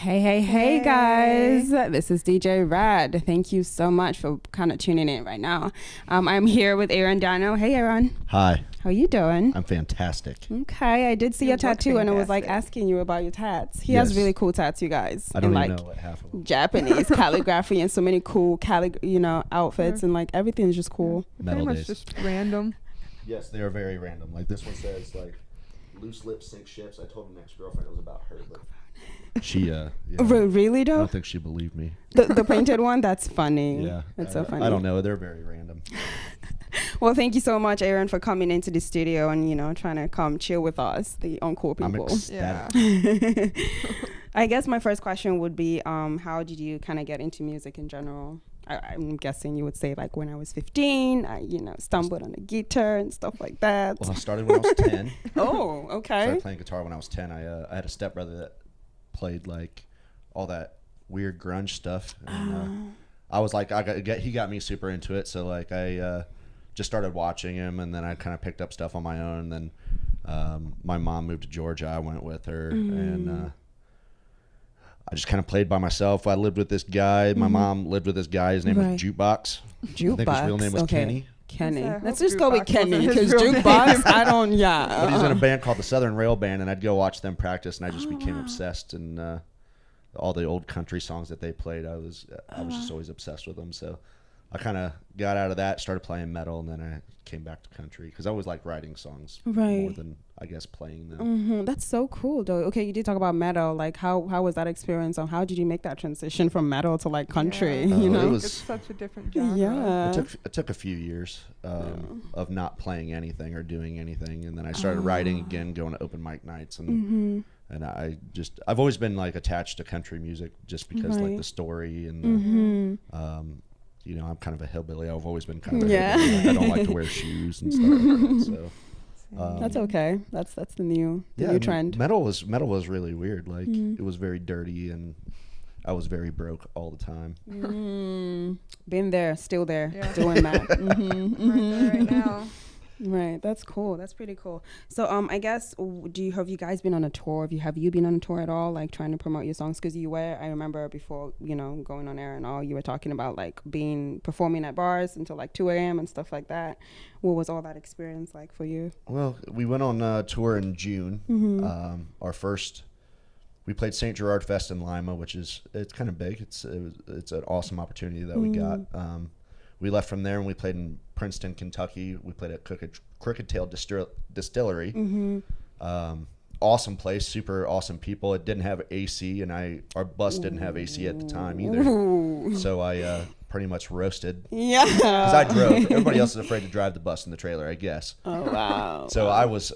Hey guys, this is DJ Rad. Thank you so much for kind of tuning in right now. I'm here with Aaron Dano. Hey Aaron. Hi. How you doing? I'm fantastic. Okay, I did see your tattoo and I was like asking you about your tats. He has really cool tats, you guys. I don't even know what half of them. Japanese calligraphy and so many cool outfits and like everything's just cool. Pretty much just random. Yes, they are very random. Like this one says like loose lips sink ships. I told an ex-girlfriend it was about her, but she really though? I don't think she believed me. The painted one? That's funny. Yeah. That's so funny. I don't know. They're very random. Well, thank you so much, Aaron, for coming into the studio and, trying to come chill with us, the uncool people. I'm ecstatic. Yeah. I guess my first question would be, how did you kind of get into music in general? I'm guessing you would say like when I was 15, I, stumbled on the guitar and stuff like that. Well, I started when I was 10. Oh, okay. I started playing guitar when I was 10. I had a stepbrother that played like all that weird grunge stuff. And, I was like, he got me super into it. So like I just started watching him, and then I kind of picked up stuff on my own. And then my mom moved to Georgia. I went with her, and I just kind of played by myself. I lived with this guy. My mom lived with this guy. His name was Jukebox. Jukebox. I think his real name was Kenny. Kenny. Let's just go with Kenny because Jukebox, I don't, But he's in a band called the Southern Rail Band, and I'd go watch them practice, and I just became obsessed. And all the old country songs that they played, I was just always obsessed with them. So I kind of got out of that, started playing metal, and then I came back to country because I always liked writing songs more than, I guess, playing them. Mm-hmm. That's so cool, though. Okay, you did talk about metal. Like, how was that experience? How did you make that transition from metal to like country? It was, it's such a different genre. Yeah, it took a few years of not playing anything or doing anything, and then I started writing again, going to open mic nights, and and I've always been like attached to country music just because like the story and I'm kind of a hillbilly. I've always been kind of a hillbilly. Like, I don't like to wear shoes and stuff like that. So that's okay. That's the new trend. Metal was really weird. Like it was very dirty, and I was very broke all the time. Been there, still there, doing that. Right there, right now. Right, that's cool. That's pretty cool. So, I guess, have you guys been on a tour? Have you been on a tour at all, like trying to promote your songs? Because I remember before, going on air and all, you were talking about like performing at bars until like 2 a.m. and stuff like that. What was all that experience like for you? Well, we went on a tour in June. We played St. Gerard Fest in Lima, it's kind of big. It's an awesome opportunity that we got. We left from there and we played in Princeton, Kentucky. We played at Crooked Tail Distillery. Awesome place, super awesome people. It didn't have AC, and our bus didn't have AC at the time either. So I pretty much roasted. Yeah. Because I drove. Everybody else is afraid to drive the bus and the trailer, I guess. Oh, wow. So I was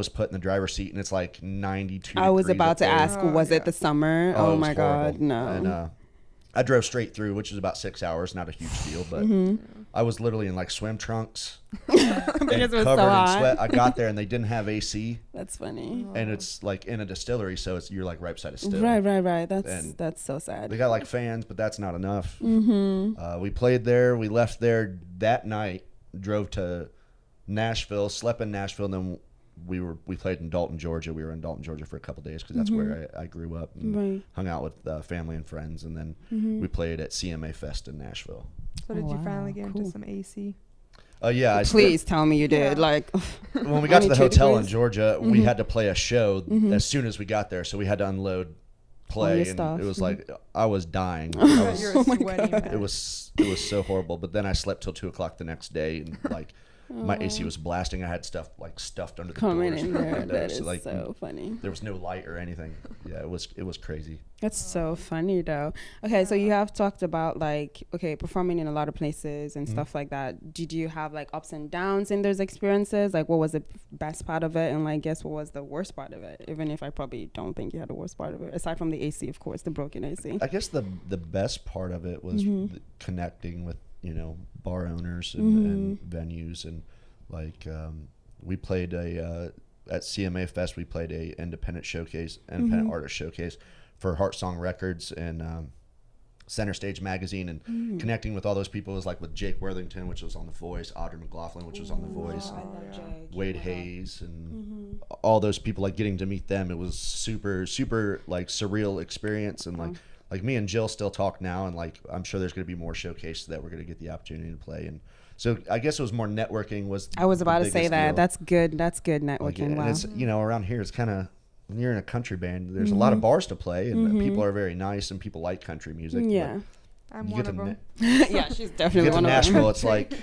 put in the driver's seat, and it's like 92 I was about to ask, Oh, was it the summer? Oh my God, no. And I drove straight through, which was about 6 hours, not a huge deal, but I was literally in like swim trunks and covered in sweat. I got there and they didn't have AC. That's funny. And it's like in a distillery, so you're like right beside a still. Right. That's so sad. They got like fans, but that's not enough. We played there. We left there that night, drove to Nashville, slept in Nashville, and then we played in Dalton, Georgia. We were in Dalton, Georgia for a couple of days because that's where I grew up and hung out with family and friends. And then we played at CMA Fest in Nashville. So did you finally get into some AC? Yeah. Please tell me you did. Like, when we got to the hotel in Georgia, we had to play a show as soon as we got there. So we had to unload play, and it was like I was dying. You're sweaty. It was so horrible. But then I slept till 2:00 the next day, and like. My AC was blasting. I had stuff like stuffed under the doors. In there. Like That is so, like, so funny. There was no light or anything. Yeah, it was crazy. That's so funny though. Okay, so you have talked about performing in a lot of places and stuff like that. Did you have like ups and downs in those experiences? Like, what was the best part of it, and like, guess what was the worst part of it? Even if I probably don't think you had the worst part of it, aside from the AC, of course, the broken AC. I guess the best part of it was connecting with bar owners and venues, and like we played at CMA Fest. We played a independent artist showcase for Heart Song Records and Center Stage Magazine, and connecting with all those people was like with Jake Worthington, which was on The Voice, Audrey McLaughlin, which was on The Voice, and Wade Hayes, and all those people, like getting to meet them, it was super super like surreal experience. And like me and Jill still talk now, and like I'm sure there's going to be more showcases that we're going to get the opportunity to play. And so I guess it was more networking was I was about the to say biggest that. deal. That's good Like, networking. and Wow. it's, you know, around here it's kind of, when you're in a country band, there's a lot of bars to play, and people are very nice, and people like country music. Yeah. I'm You one get of to them. Yeah, she's You definitely get to one of Nashville, them. it's like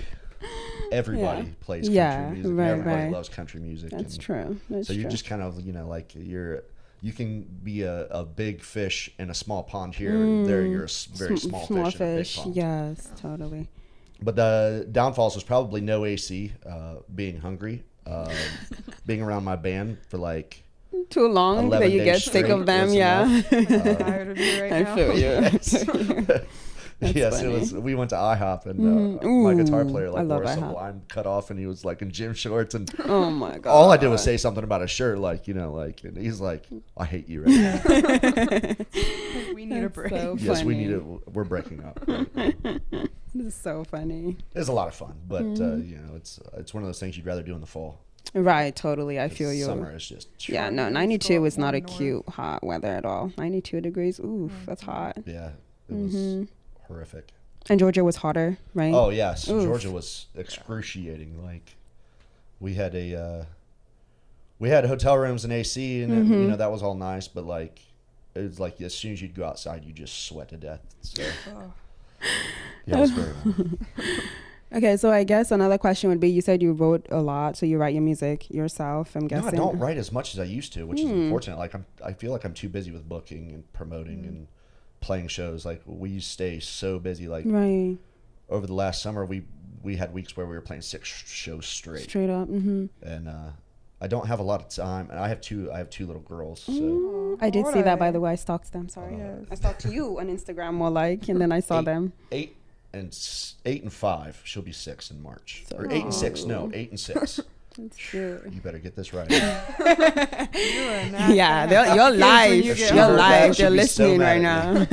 everybody plays country Yeah, music. right, Everybody right. loves country music. That's and true. That's so you're true. just kind of, you know, like you can be a big fish in a small pond here. And there you're a very small fish in a big pond. Yes, totally. But the downfalls was probably no AC, being hungry, being around my band for like Too long 11 that you days get sick straight of them. was Yeah. I'm tired of you right I now. feel you. Yes, funny. it was. We went to IHOP, and my guitar player I like love wore some IHOP. line cut off, and he was like in gym shorts, and Oh my god. all I did was say something about a shirt, like, you know, like, and he's like, I hate you right now. We need a That's break. so Yes, we funny. need it. We're breaking up. This is so funny. It's a lot of fun, but you know, it's one of those things you'd rather do in the fall. Right, totally. I feel you. Summer is just Yeah, no, Let's 92 go is not a up north. cute hot weather at all. 92 degrees. Oof, that's hot. yeah, it was horrific. And Georgia was hotter, right? Oh yes, Oof. Georgia was excruciating. Like we had hotel rooms and AC, and you know, that was all nice, but like it was like as soon as you'd go outside, you just sweat to death. So Oh. yeah, it was very warm. Okay, so I guess another question would be, you said you wrote a lot, so you write your music yourself, I'm No, guessing. I don't write as much as I used to, which is unfortunate. Like I feel like I'm too busy with booking and promoting and playing shows. Like we stay so busy. Like Right, over the last summer, we had weeks where we were playing 6 shows straight, straight up. Mm-hmm. and I don't have a lot of time. And I have two little girls, so I did What see are that, by they? the way. I stalked them, sorry. Yes. I stalked you on Instagram more like, and then I saw them. 8 and 5. She'll be 6 in March, So or 8 and 6. No, 8 and 6. That's cute. You better get this right. You are not Yeah, gonna you're have live. kids when you get She You're heard older. that, live. she'd They're be so listening right mad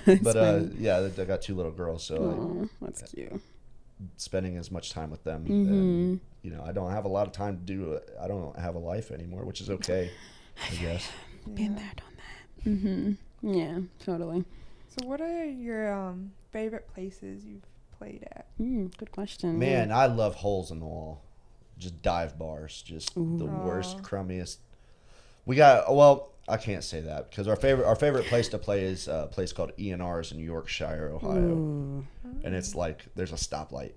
now. But yeah, I got 2 little girls, so Oh, that's cute. spending as much time with them, and you know, I don't have a lot of time to do it. I don't have a life anymore, which is okay, I guess. Been there, done that. Mm-hmm. Yeah, totally. So what are your favorite places you've played at? Good question. Man, I love holes in the wall, just dive bars, just the worst, Aw. crummiest. We got, well, I can't say that because our favorite place to play is a place called E&R's in Yorkshire, Ohio, Ooh. and it's like there's a stoplight.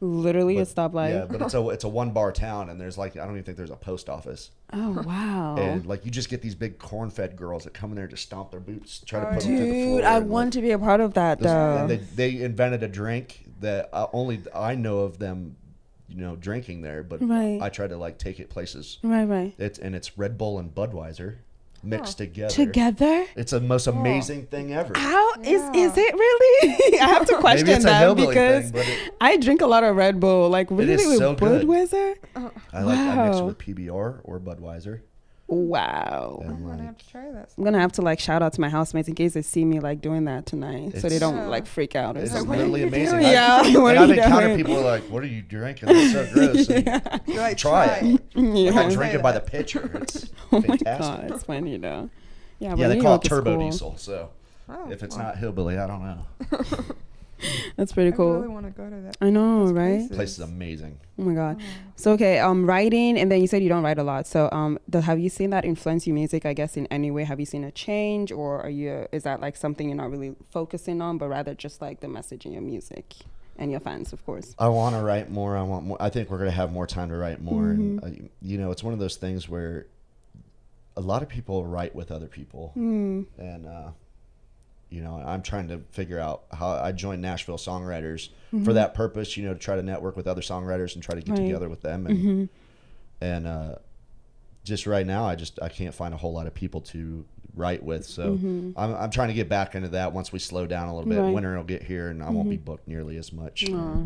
Literally a But- stoplight. Yeah, but it's a 1-bar town, and there's like, I don't even think there's a post office. Oh wow. And like you just get these big corn-fed girls that come in there to stomp their boots, try to Oh, put them to the floor. Dude, I and, want to be a part of that and though. they invented a drink that only I know of them, you know, drinking there. But Right. I tried to like take it places. Right. It's Red Bull and Budweiser mixed together. Together? It's the most amazing thing ever. How is Yeah. it really? I have to question Maybe it's a that hillbilly because thing, but it, I drink a lot of Red Bull. Like really is with so good. Budweiser? I mix it Wow. with PBR or Budweiser. Wow. And I'm gonna like, have to try that. I'm gonna have to like shout out to my housemates in case they see me like doing that tonight, so they It's- don't Yeah. like freak out or it's something. literally amazing. Yeah, I've, what and are I've you encountered doing? people who are like, "What are you drinking? It's so gross." And You're like, Try it. Yeah. I Say drink it that. by the pitcher. It's Oh my fantastic. god, it's funny though. Yeah, Yeah, but they New call York it is turbo cool. diesel. So Oh, if it's well, not hillbilly, I don't know. That's pretty I cool. really want to go to that. I know, those right? places. The place is amazing. Oh my god. So okay, writing, and then you said you don't write a lot. So have you seen that influence your music? I guess in any way, have you seen a change, or is that like something you're not really focusing on, but rather just like the message in your music and your fans, of course? I want to write more. I want more. I think we're gonna have more time to write more. Mm-hmm. And you know, it's one of those things where a lot of people write with other people, Mm. and you know, I'm trying to figure out how I joined Nashville Songwriters for that purpose. You know, to try to network with other songwriters and try to get Right. together with them. And and just right now, I can't find a whole lot of people to write with. So I'm trying to get back into that once we slow down a little bit. Right. Winter will get here, and I won't be booked nearly as much. Aw.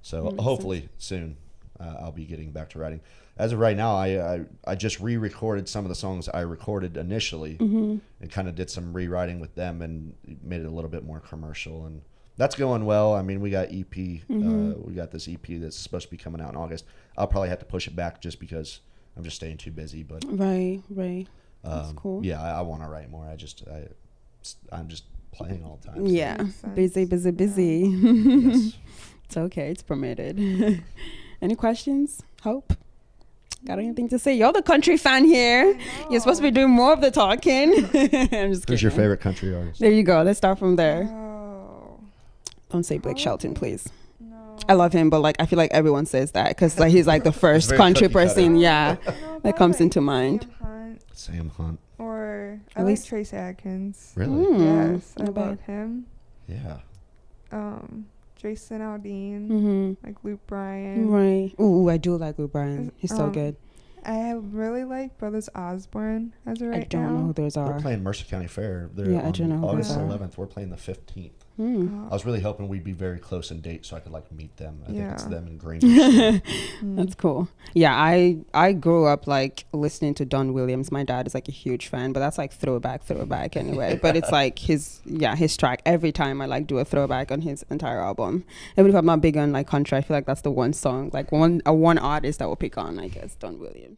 So hopefully soon I'll be getting back to writing. As of right now, I just re-recorded some of the songs I recorded initially and kind of did some rewriting with them and made it a little bit more commercial. And that's going well. I mean, we got EP. We got this EP that's supposed to be coming out in August. I'll probably have to push it back just because I'm just staying too busy. But Right. That's cool. yeah, I want to write more. I'm just playing all the time. Yeah, Makes sense. busy. Yes. It's okay. It's permitted. Any questions? Hope? Got anything to say? You're the country fan here. You're supposed to be doing more of the talking. I'm just Who's your kidding. favorite country artist? There you go. Let's start from there. Oh, Don't say Blake Shelton, please. no. I love him, but like I feel like everyone says that because like he's like the first very country cookie cutter. person, yeah, No, that but comes like into mind. Sam Hunt, Sam Hunt. or I At like least- Trace Adkins. Really? Yes, I not bad. love him. Yeah. Jason Aldean, Mm-hmm. like Luke Bryan. Right. Ooh, I do like Luke Bryan. He's so good. I really like Brothers Osborne as of right I don't know who now. those We're are. playing Mercer County Fair. They're Yeah, I on don't know who August those are. 11th. We're playing the 15th. Hmm. I was really hoping we'd be very close in date so I could like meet them. I think it's Yeah. them in Greenwich. That's cool. Yeah, I grew up like listening to Don Williams. My dad is like a huge fan, but that's like throwback anyway. But it's like his track. Every time I like do a throwback on his entire album. Even if I'm not big on like country, I feel like that's the one song, like one artist that will pick on, I guess, Don Williams.